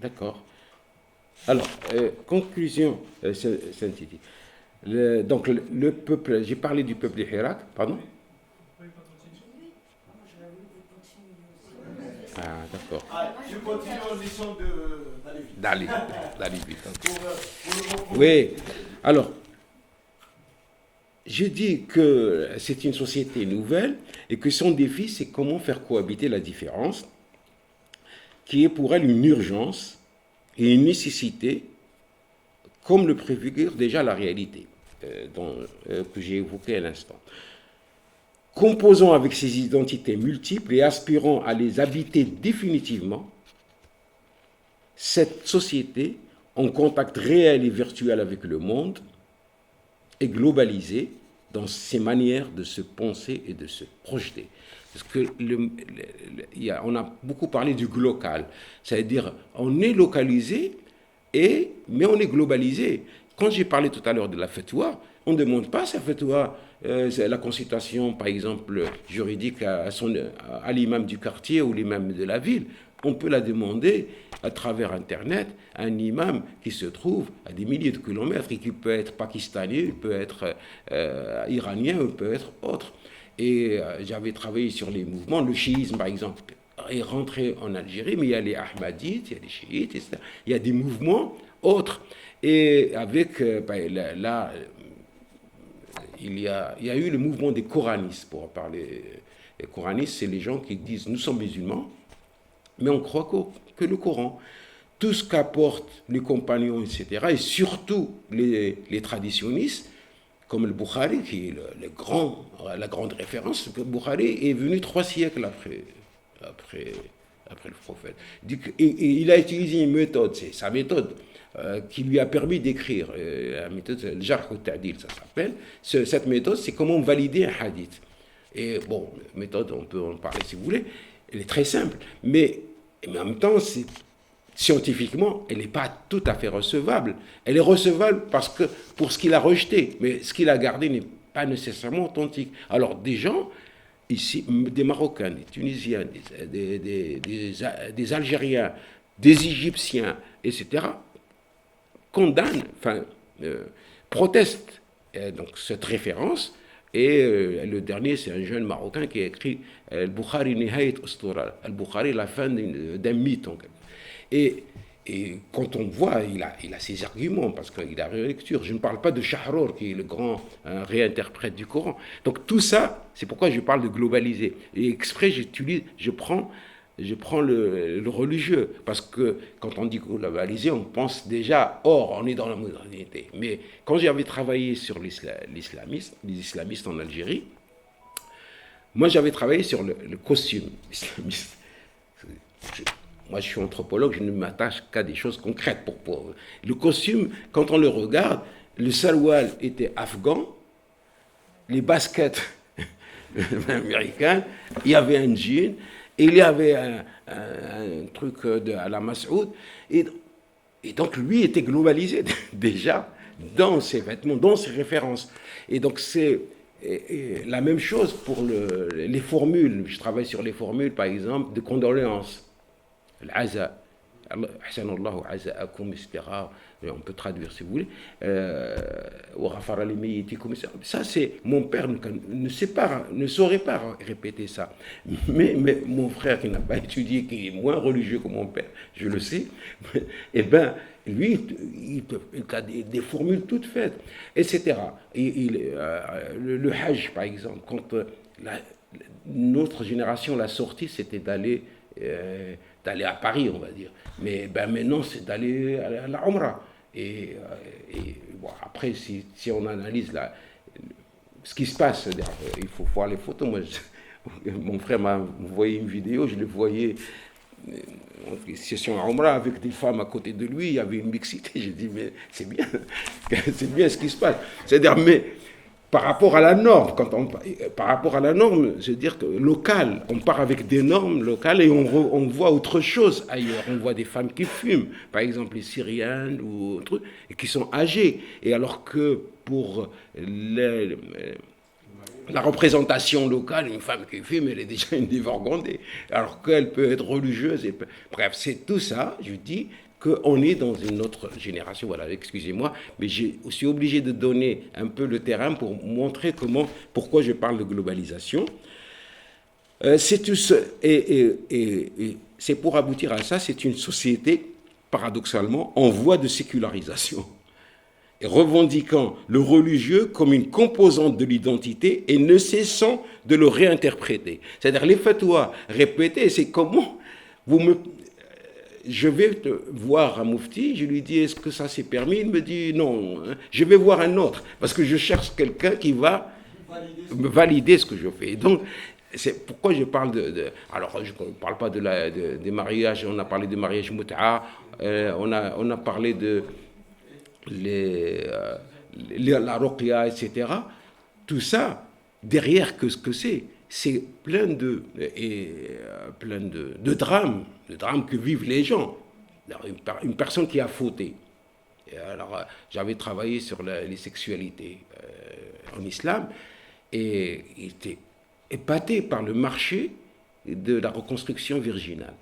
D'accord. Alors, conclusion synthétique. Donc, le peuple, j'ai parlé du peuple d'Irak, pardon? Ah, d'accord.
Je continue en essayant
d'aller vite. Oui. Alors, je dis que c'est une société nouvelle et que son défi, c'est comment faire cohabiter la différence, qui est pour elle une urgence et une nécessité, comme le préfigure déjà la réalité que j'ai évoquée à l'instant. Composant avec ces identités multiples et aspirant à les habiter définitivement, cette société, en contact réel et virtuel avec le monde, est globalisée dans ses manières de se penser et de se projeter. Parce que on a beaucoup parlé du local, c'est-à-dire on est localisé, mais on est globalisé. Quand j'ai parlé tout à l'heure de la fatwa, on ne demande pas sa fatwa, la consultation, par exemple, juridique à l'imam du quartier ou l'imam de la ville. On peut la demander à travers Internet à un imam qui se trouve à des milliers de kilomètres et qui peut être pakistanais, il peut être iranien, il peut être autre. Et j'avais travaillé sur les mouvements, le chiisme par exemple est rentré en Algérie, mais il y a les Ahmadites, il y a les chiites, etc. Il y a des mouvements autres. Et avec, là, il y a eu le mouvement des coranistes, pour parler. Les coranistes, c'est les gens qui disent, nous sommes musulmans, mais on croit que le Coran, tout ce qu'apportent les compagnons, etc., et surtout les traditionnistes, comme le Bukhari, qui est la grande référence, que Bukhari est venu 3 siècles après le prophète. Et il a utilisé une méthode, c'est sa méthode, qui lui a permis d'écrire. La méthode, le Jarh al-Ta'dil, ça s'appelle. Cette méthode, c'est comment valider un hadith. Et bon, méthode, on peut en parler si vous voulez, elle est très simple, mais en même temps, scientifiquement, elle n'est pas tout à fait recevable. Elle est recevable parce que pour ce qu'il a rejeté, mais ce qu'il a gardé n'est pas nécessairement authentique. Alors, des gens, ici, des Marocains, des Tunisiens, des Algériens, des Égyptiens, etc., condamnent, protestent donc cette référence. Et le dernier, c'est un jeune Marocain qui a écrit Al-Bukhari Nihayat Ustura, Al-Bukhari, la fin d'un mythe. Et quand on voit, il a ses arguments, parce qu'il a relecture. Je ne parle pas de Shahrour, qui est le grand réinterprète du Coran. Donc tout ça, c'est pourquoi je parle de globaliser. Et exprès, je prends le religieux, parce que quand on dit globaliser, on pense déjà, on est dans la modernité. Mais quand j'avais travaillé sur les islamistes en Algérie, moi j'avais travaillé sur le costume islamiste. Moi je suis anthropologue, je ne m'attache qu'à des choses concrètes. Le costume, quand on le regarde, le salwal était afghan, les baskets américaines, il y avait un jean, il y avait un truc à la Mas'oud, et donc lui était globalisé déjà dans ses vêtements, dans ses références. Et donc c'est la même chose pour les formules. Je travaille sur les formules, par exemple, de condoléances. L'Aza, Ahsanallahu aza'akum, etc. On peut traduire si vous voulez. Ça, c'est mon père ne saurait pas répéter ça. Mais mon frère qui n'a pas étudié, qui est moins religieux que mon père, je le sais, eh bien, lui, il a des formules toutes faites, etc. Le Hajj, par exemple, quand notre génération l'a sorti, c'était d'aller à Paris, on va dire. Mais maintenant, c'est d'aller à la Umrah. Et bon, après, si on analyse ce qui se passe, il faut voir les photos. Moi, mon frère m'a envoyé une vidéo, je le voyais en session à Umrah avec des femmes à côté de lui, il y avait une mixité. J'ai dit, mais c'est bien ce qui se passe. C'est-à-dire, mais par rapport à la norme, c'est-à-dire que local, on part avec des normes locales et on voit autre chose ailleurs. On voit des femmes qui fument, par exemple les Syriennes ou autres, et qui sont âgées. Et alors que pour la représentation locale, une femme qui fume, elle est déjà une divorgandée, alors qu'elle peut être religieuse. Bref, c'est tout ça, je dis, qu'on est dans une autre génération. Voilà, excusez-moi, mais je suis obligé de donner un peu le terrain pour montrer pourquoi je parle de globalisation. C'est tout ça, et c'est pour aboutir à ça, c'est une société, paradoxalement, en voie de sécularisation, et revendiquant le religieux comme une composante de l'identité et ne cessant de le réinterpréter. C'est-à-dire les fatwas répétés, c'est comment je vais voir un moufti, je lui dis, est-ce que ça c'est permis? Il me dit, non, je vais voir un autre, parce que je cherche quelqu'un qui va valider ce que je fais. Donc, c'est pourquoi je parle alors, je ne parle pas des mariages, on a parlé de mariage mut'a, on a parlé de la ruqya, etc. Tout ça, derrière, ce que c'est plein de drames que vivent les gens. Une personne qui a fauté. Alors, j'avais travaillé sur les sexualités en islam et il était épaté par le marché de la reconstruction virginale.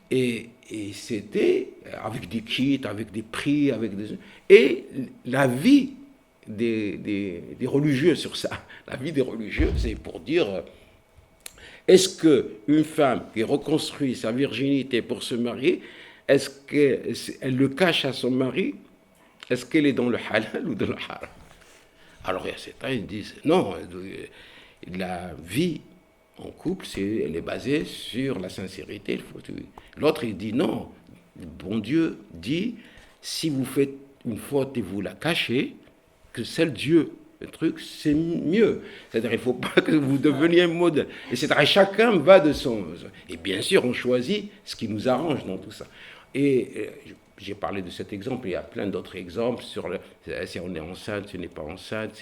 Et c'était avec des kits, avec des prix, et la vie des religieux sur ça. La vie des religieux, c'est pour dire, est-ce qu'une femme qui reconstruit sa virginité pour se marier, est-ce qu'elle le cache à son mari? Est-ce qu'elle est dans le halal ou dans le haram? Alors il y a certains qui disent, non, la vie en couple, elle est basée sur la sincérité. L'autre, il dit, non, le bon Dieu dit, si vous faites une faute et vous la cachez, que seul Dieu, le truc, c'est mieux. C'est-à-dire, il ne faut pas que vous deveniez un modèle. Et c'est-à-dire, chacun va de son... Et bien sûr, on choisit ce qui nous arrange dans tout ça. Et j'ai parlé de cet exemple, il y a plein d'autres exemples sur si on est enceinte, si on n'est pas enceinte,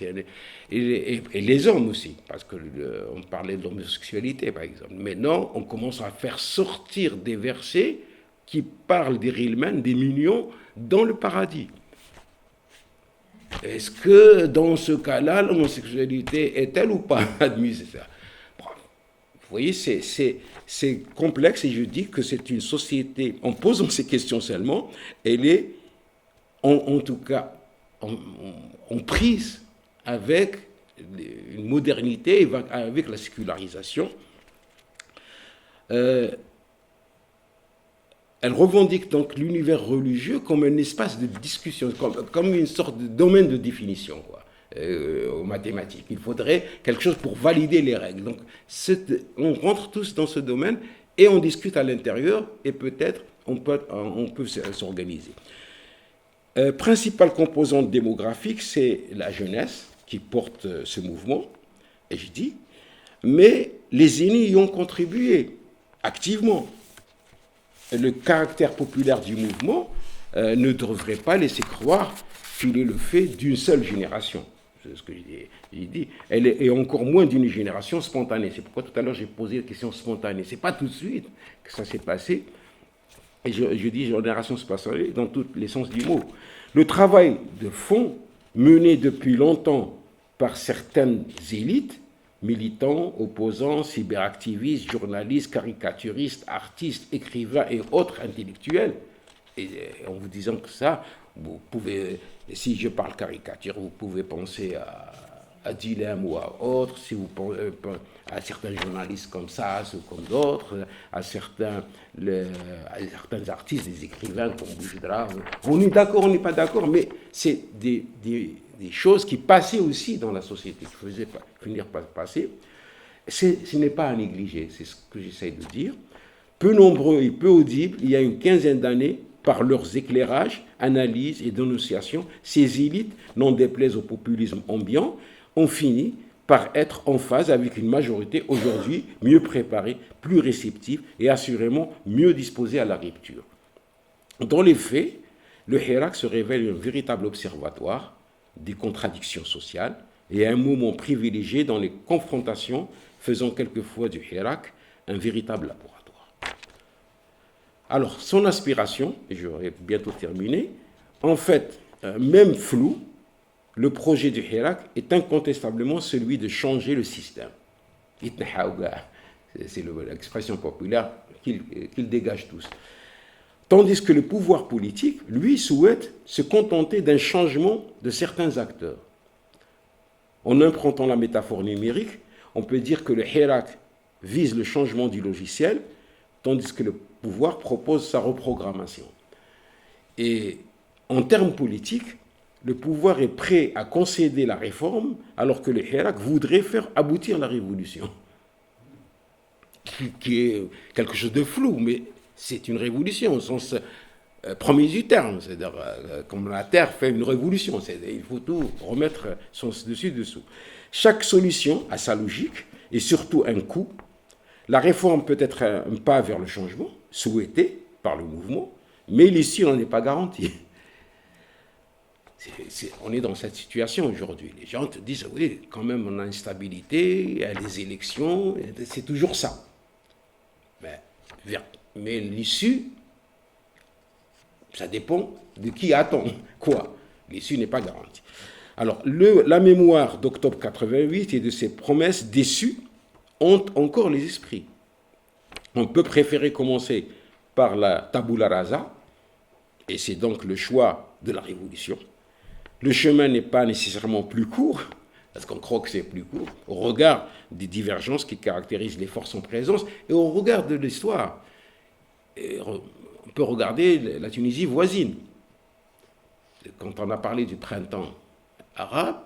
et les hommes aussi, parce qu'on parlait de l'homosexualité par exemple. Maintenant, on commence à faire sortir des versets qui parlent des Rilman, des millions, dans le paradis. Est-ce que dans ce cas-là, l'homosexualité est-elle ou pas admise? Vous voyez, c'est complexe et je dis que c'est une société, en posant ces questions seulement, elle est en tout cas en prise avec une modernité, avec la sécularisation. Elle revendique donc l'univers religieux comme un espace de discussion, comme une sorte de domaine de définition, quoi. Aux mathématiques. Il faudrait quelque chose pour valider les règles. Donc, on rentre tous dans ce domaine et on discute à l'intérieur et peut-être on peut s'organiser. Principale composante démographique, c'est la jeunesse qui porte ce mouvement, et je dis, mais les aînés y ont contribué activement. Le caractère populaire du mouvement ne devrait pas laisser croire qu'il est le fait d'une seule génération. C'est ce que j'ai dit. Elle est encore moins d'une génération spontanée. C'est pourquoi tout à l'heure j'ai posé la question spontanée. Ce n'est pas tout de suite que ça s'est passé. Et je dis génération spontanée dans tous les sens du mot. Le travail de fond mené depuis longtemps par certaines élites, militants, opposants, cyberactivistes, journalistes, caricaturistes, artistes, écrivains et autres intellectuels, et en vous disant que ça, vous pouvez, si je parle caricature, vous pouvez penser à Dilemme ou à autres, si vous pensez à certains journalistes comme ça, ou comme d'autres, à certains artistes, des écrivains comme Bouchidra. On est d'accord, on n'est pas d'accord, mais c'est des choses qui passaient aussi dans la société, qui faisaient finir par passer. Ce n'est pas à négliger, c'est ce que j'essaie de dire. Peu nombreux et peu audibles, il y a une quinzaine d'années, par leurs éclairages, analyses et dénonciations, ces élites, n'en déplaise au populisme ambiant, ont fini par être en phase avec une majorité aujourd'hui mieux préparée, plus réceptive et assurément mieux disposée à la rupture. Dans les faits, le Hirak se révèle un véritable observatoire des contradictions sociales et un moment privilégié dans les confrontations, faisant quelquefois du Hirak un véritable laboratoire. Alors, son aspiration, et j'aurai bientôt terminé, en fait, même flou, le projet du Hirak est incontestablement celui de changer le système. C'est l'expression populaire qu'il dégage tous. Tandis que le pouvoir politique, lui, souhaite se contenter d'un changement de certains acteurs. En empruntant la métaphore numérique, on peut dire que le Hirak vise le changement du logiciel, tandis que le pouvoir propose sa reprogrammation. Et en termes politiques, le pouvoir est prêt à concéder la réforme, alors que le Hirak voudrait faire aboutir la révolution, qui est quelque chose de flou, mais c'est une révolution au sens premier du terme, c'est-à-dire comme la Terre fait une révolution, il faut tout remettre dessus-dessous. Chaque solution a sa logique et surtout un coût. La réforme peut être un pas vers le changement, souhaité par le mouvement, mais l'issue n'en est pas garantie. On est dans cette situation aujourd'hui. Les gens te disent, oui, quand même, on a une stabilité, il y a les élections, c'est toujours ça. Mais l'issue, ça dépend de qui attend quoi. L'issue n'est pas garantie. Alors, la mémoire d'octobre 88 et de ses promesses déçues ont encore les esprits. On peut préférer commencer par la tabula rasa, et c'est donc le choix de la révolution. Le chemin n'est pas nécessairement plus court, parce qu'on croit que c'est plus court, au regard des divergences qui caractérisent les forces en présence, et au regard de l'histoire. On peut regarder la Tunisie voisine. Quand on a parlé du printemps arabe,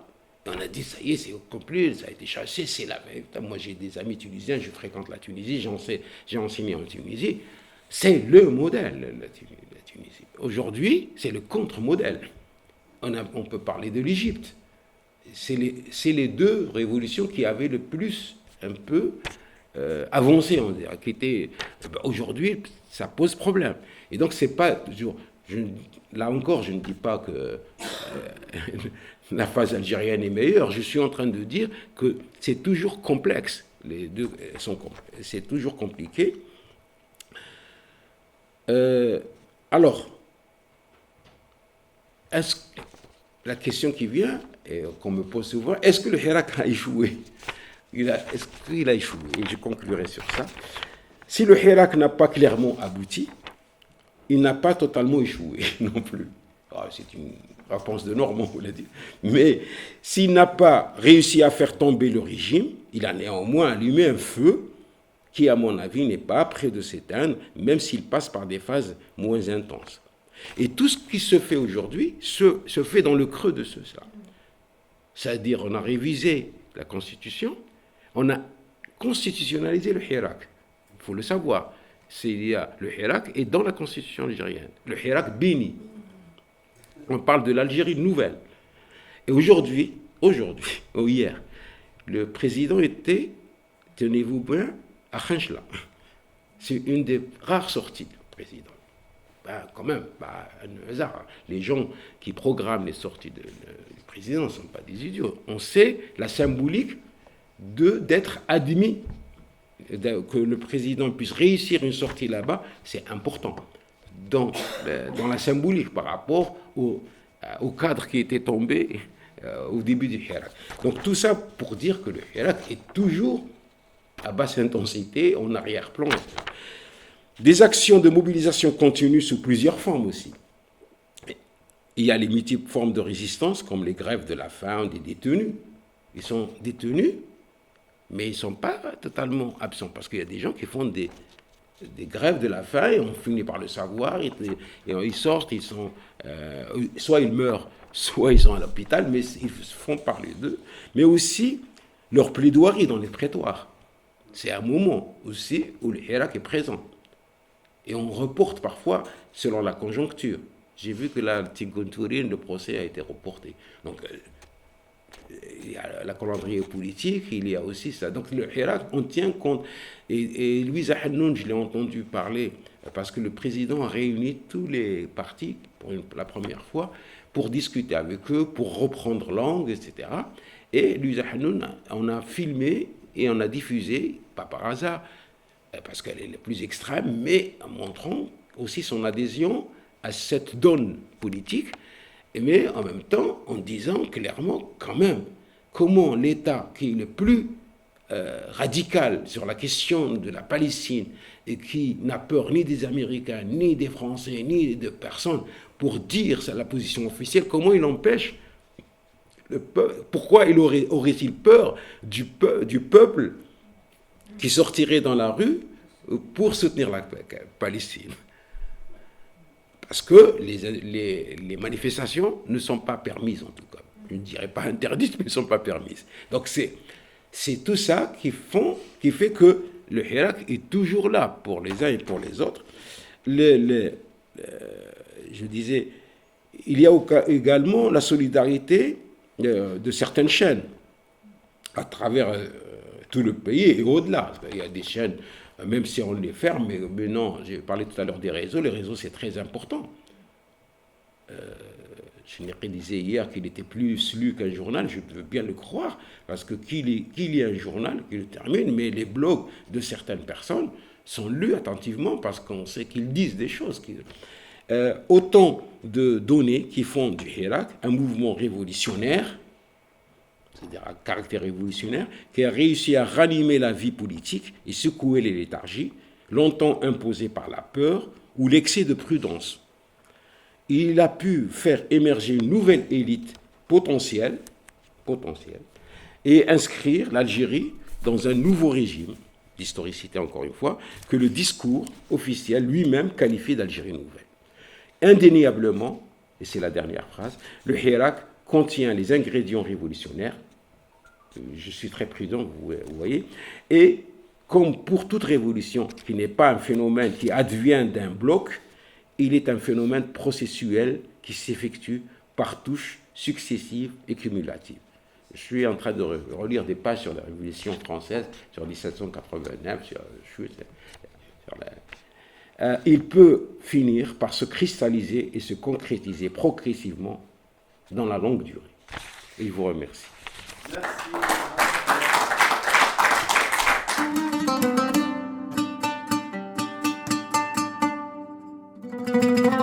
on a dit, ça y est, c'est complet, ça a été chassé, c'est la même. Moi, j'ai des amis tunisiens, je fréquente la Tunisie, j'ai enseigné en Tunisie. C'est le modèle, la Tunisie. Aujourd'hui, c'est le contre-modèle. On peut parler de l'Égypte. C'est les deux révolutions qui avaient le plus, un peu, avancé, on dirait, qui étaient... Aujourd'hui, ça pose problème. Et donc, c'est pas toujours. Là encore, je ne dis pas que la phase algérienne est meilleure. Je suis en train de dire que c'est toujours complexe. Les deux sont complexes. C'est toujours compliqué. Alors, la question qui vient, et qu'on me pose souvent, est-ce que le Hirak a échoué? Est-ce qu'il a échoué? Et je conclurai sur ça. Si le Hirak n'a pas clairement abouti, il n'a pas totalement échoué non plus. C'est une réponse de Normand, vous l'a dit. Mais s'il n'a pas réussi à faire tomber le régime, il a néanmoins allumé un feu qui, à mon avis, n'est pas près de s'éteindre, même s'il passe par des phases moins intenses. Et tout ce qui se fait aujourd'hui se fait dans le creux de cela. C'est-à-dire, on a révisé la Constitution, on a constitutionnalisé le Hirak. Il faut le savoir. Il y a le Hirak est dans la Constitution algérienne. Le Hirak béni. On parle de l'Algérie nouvelle. Et aujourd'hui, ou hier, le président était, tenez-vous bien, à Khenchela. C'est une des rares sorties du président. Quand même, un hasard. Les gens qui programment les sorties du président ne sont pas des idiots. On sait la symbolique d'être admis, que le président puisse réussir une sortie là-bas, c'est important. Dans la symbolique par rapport au cadre qui était tombé au début du Hirak. Donc tout ça pour dire que le Hirak est toujours à basse intensité, en arrière-plan. Des actions de mobilisation continuent sous plusieurs formes aussi. Il y a les multiples formes de résistance, comme les grèves de la faim des détenus. Ils sont détenus, mais ils ne sont pas totalement absents, parce qu'il y a des gens qui font des grèves de la faim, et on finit par le savoir, et ils sortent, soit ils meurent, soit ils sont à l'hôpital, mais ils font parler d'eux. Mais aussi leur plaidoirie dans les prétoires. C'est un moment aussi où le Hirak est présent. Et on reporte parfois selon la conjoncture. J'ai vu que là, Tigontourine, le procès a été reporté. Donc, il y a la calendrier politique, il y a aussi ça. Donc, le Hirak, on tient compte. Et Louisa Hannoun, je l'ai entendu parler, parce que le président a réuni tous les partis pour la première fois pour discuter avec eux, pour reprendre langue, etc. Et Louisa Hannoun, on a filmé et on a diffusé, pas par hasard, parce qu'elle est la plus extrême, mais en montrant aussi son adhésion à cette donne politique, mais en même temps en disant clairement quand même comment l'État qui est le plus radical sur la question de la Palestine et qui n'a peur ni des Américains, ni des Français, ni de personne pour dire la position officielle, comment il empêche le peuple, pourquoi aurait-il peur du peuple qui sortirait dans la rue pour soutenir la Palestine? Parce que les manifestations ne sont pas permises, en tout cas. Je ne dirais pas interdites, mais ne sont pas permises. Donc c'est tout ça qui fait que le Hirak est toujours là pour les uns et pour les autres. Je disais, il y a également la solidarité de certaines chaînes à travers tout le pays et au-delà. Il y a des chaînes, même si on les ferme, mais non, j'ai parlé tout à l'heure des réseaux. Les réseaux, c'est très important. Je disais hier qu'il était plus lu qu'un journal, je peux bien le croire, parce que qu'il y ait un journal qui le termine, mais les blogs de certaines personnes sont lus attentivement parce qu'on sait qu'ils disent des choses. Autant de données qui font du Hirak un mouvement révolutionnaire, c'est-à-dire à caractère révolutionnaire, qui a réussi à ranimer la vie politique et secouer les léthargies, longtemps imposées par la peur ou l'excès de prudence. Il a pu faire émerger une nouvelle élite potentielle et inscrire l'Algérie dans un nouveau régime, d'historicité encore une fois, que le discours officiel lui-même qualifie d'Algérie nouvelle. Indéniablement, et c'est la dernière phrase, le Hirak contient les ingrédients révolutionnaires, je suis très prudent, vous voyez, et comme pour toute révolution qui n'est pas un phénomène qui advient d'un bloc, il est un phénomène processuel qui s'effectue par touches successives et cumulatives. Je suis en train de relire des pages sur la Révolution française, sur 1789, il peut finir par se cristalliser et se concrétiser progressivement dans la longue durée. Et je vous remercie.
Merci.